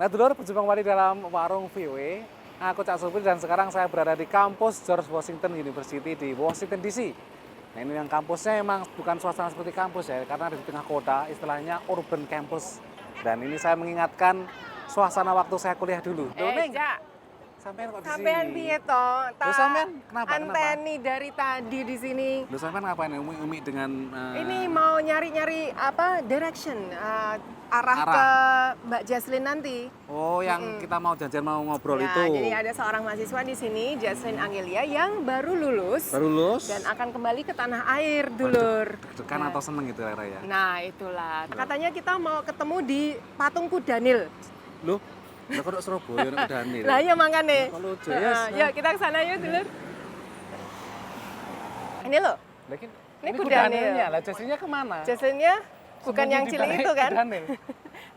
Nah, dulur, berjumpa kembali dalam Warung VW. Aku Cak Supri dan sekarang saya berada di kampus George Washington University di Washington DC. Nah, ini yang kampusnya emang bukan suasana seperti kampus ya, karena di tengah kota, istilahnya urban campus. Dan ini saya mengingatkan suasana waktu saya kuliah dulu. Cak, Sampean kok di sini? sampean piye to? Loh, sampean kenapa? Anteni dari tadi di sini. Lu sampean ngapain umi dengan Ini mau nyari-nyari apa direction, arah ke Mbak Jaslyn nanti. Oh, yang kita mau janjian mau ngobrol Ya, itu. jadi ada seorang mahasiswa di sini, Jaslyn Angelia, yang baru lulus Baru lulus. dan akan kembali ke tanah air, dulur. Deg-degan Nah. atau seneng gitu Rara ya? Nah, itulah. Katanya kita mau ketemu di Patung Kudanil. Lu, lu kok Surabaya nek Daniel. Lah iya makanya. Kok lucu, yes. Yuk kita ke sana yuk, dulur. Ini loh, Lagi, Ini Kudanilnya. Lah Jaslynnya kemana? Jaslynnya bukan Sembunyi yang di cilik balik itu kan? Kudanil.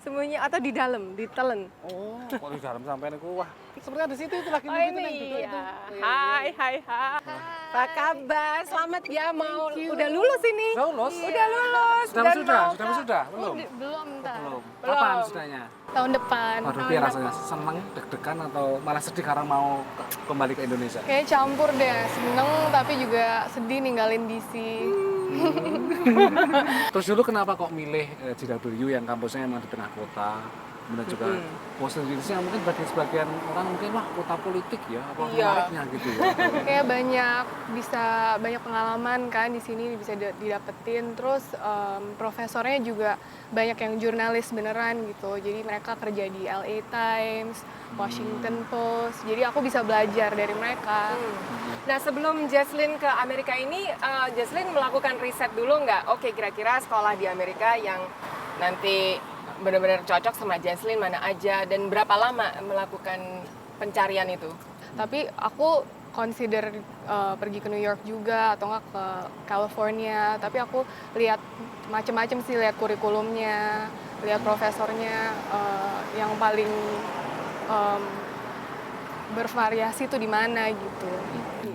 Sembunyi atau di dalam, ditelen. Oh, kok di dalam sampai aku wah. Sebenarnya di situ itu lagi Oh nungguin ini yang duduk ya. itu. Hai. Apa kabar? Selamat ya mau udah lulus ini. Udah lulus? Udah lulus. Sudah dan sudah, mau sudah ke- sudah, belum. Belum, ntar. Belum. Belum. Kapan sudahnya? Tahun depan. Waduh, piye rasanya? Seneng, deg-degan atau malah sedih karena mau kembali ke Indonesia? Kayaknya campur deh, seneng tapi juga sedih ninggalin DC. Terus dulu kenapa kok milih GW yang kampusnya emang di tengah kota? Kemudian juga Washington DC yang mungkin bagi sebagian orang mungkin wah kota politik ya, apa Iya. menariknya gitu ya. Kayak banyak pengalaman kan di sini bisa didapetin. Terus profesornya juga banyak yang jurnalis beneran gitu. Jadi mereka kerja di LA Times, Washington Post. Jadi aku bisa belajar dari mereka. Nah sebelum Jaslyn ke Amerika ini, Jaslyn melakukan riset dulu nggak? Oke, kira-kira sekolah di Amerika yang nanti benar-benar cocok sama Jaslyn mana aja dan berapa lama melakukan pencarian itu? Tapi aku consider pergi ke New York juga atau enggak ke California. Tapi aku lihat macam-macam sih, lihat kurikulumnya, lihat profesornya yang paling bervariasi tuh di mana gitu.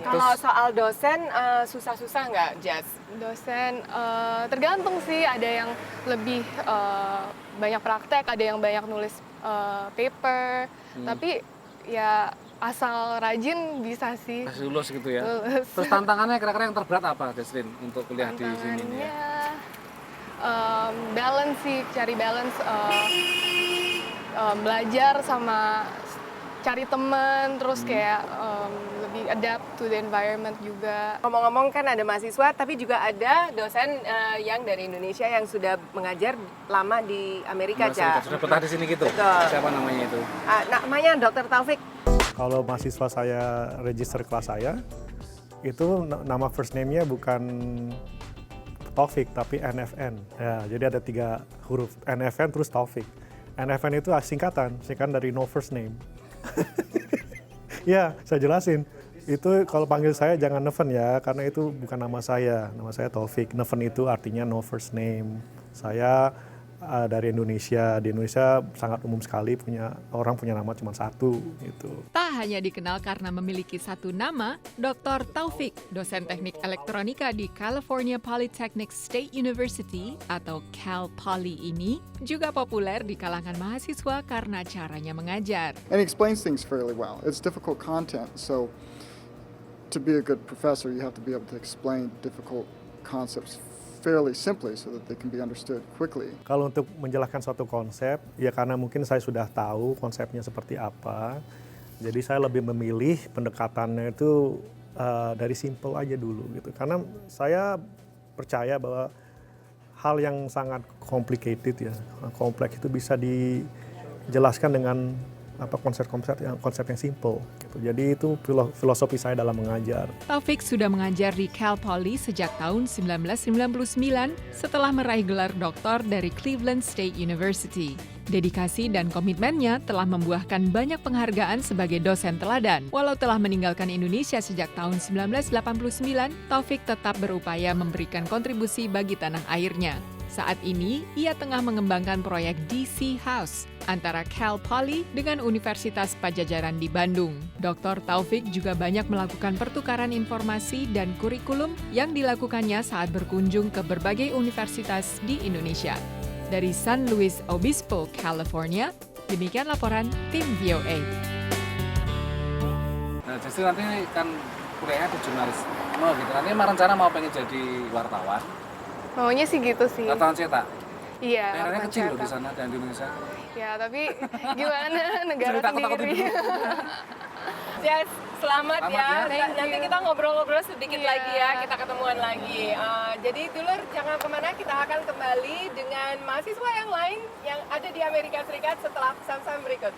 Kalau soal dosen susah-susah nggak, Jas? Dosen tergantung sih, ada yang lebih banyak praktek, ada yang banyak nulis paper. Tapi ya asal rajin bisa sih. Masih lulus gitu ya. Lulus. Terus tantangannya kira-kira yang terberat apa, Jaslyn, untuk kuliah di sini nih ya? Balance sih, cari balance, belajar sama cari teman, terus kayak lebih adapt to the environment juga. Ngomong-ngomong kan ada mahasiswa, tapi juga ada dosen yang dari Indonesia yang sudah mengajar lama di Amerika, Ca. Sudah betah di sini gitu. Betul. Siapa namanya itu? Namanya Dr. Taufik. Kalau mahasiswa saya register kelas saya, itu nama first name-nya bukan Taufik, tapi NFN. Ya, jadi ada 3 huruf, NFN terus Taufik. NFN itu singkatan dari no first name. Ya, saya jelasin. Itu kalau panggil saya jangan Neven ya, karena itu bukan nama saya. Nama saya Taufik. Neven itu artinya no first name. Saya dari Indonesia. Di Indonesia sangat umum sekali orang punya nama cuma satu gitu. Tak hanya dikenal karena memiliki satu nama, Dr. Taufik, dosen teknik elektronika di California Polytechnic State University atau Cal Poly ini juga populer di kalangan mahasiswa karena caranya mengajar. And he explains things fairly well. It's difficult content, so to be a good professor, you have to be able to explain difficult concepts fairly simply so that they can be understood quickly. Kalau untuk menjelaskan suatu konsep, ya karena mungkin saya sudah tahu konsepnya seperti apa, jadi saya lebih memilih pendekatannya itu dari simple aja dulu gitu. Karena saya percaya bahwa hal yang sangat complicated ya, kompleks itu bisa dijelaskan dengan konsep yang simple gitu. Jadi itu filosofi saya dalam mengajar. Taufik sudah mengajar di Cal Poly sejak tahun 1999 setelah meraih gelar doktor dari Cleveland State University. Dedikasi dan komitmennya telah membuahkan banyak penghargaan sebagai dosen teladan. Walau telah meninggalkan Indonesia sejak tahun 1989, Taufik tetap berupaya memberikan kontribusi bagi tanah airnya. Saat ini, ia tengah mengembangkan proyek DC House antara Cal Poly dengan Universitas Padjadjaran di Bandung. Dr. Taufik juga banyak melakukan pertukaran informasi dan kurikulum yang dilakukannya saat berkunjung ke berbagai universitas di Indonesia. Dari San Luis Obispo, California, Demikian laporan tim VOA. Nah, justru nanti kan kuliahnya di jurnalis. Gitu. Nanti emang rencana mau pengen jadi wartawan Maunya sih gitu sih. wartawan cetak. Iya. Daerahnya lapangan kecil loh di cetak. sana dan di Indonesia. Ya, tapi gimana negara Cerita takut-takutin sendiri. dulu. Ya, selamat Selamat ya. ya. Nanti kita ngobrol-ngobrol sedikit Iya. lagi ya, kita ketemuan lagi. Jadi dulur jangan kemana, kita akan kembali dengan mahasiswa yang lain yang ada di Amerika Serikat setelah pesan-pesan berikut.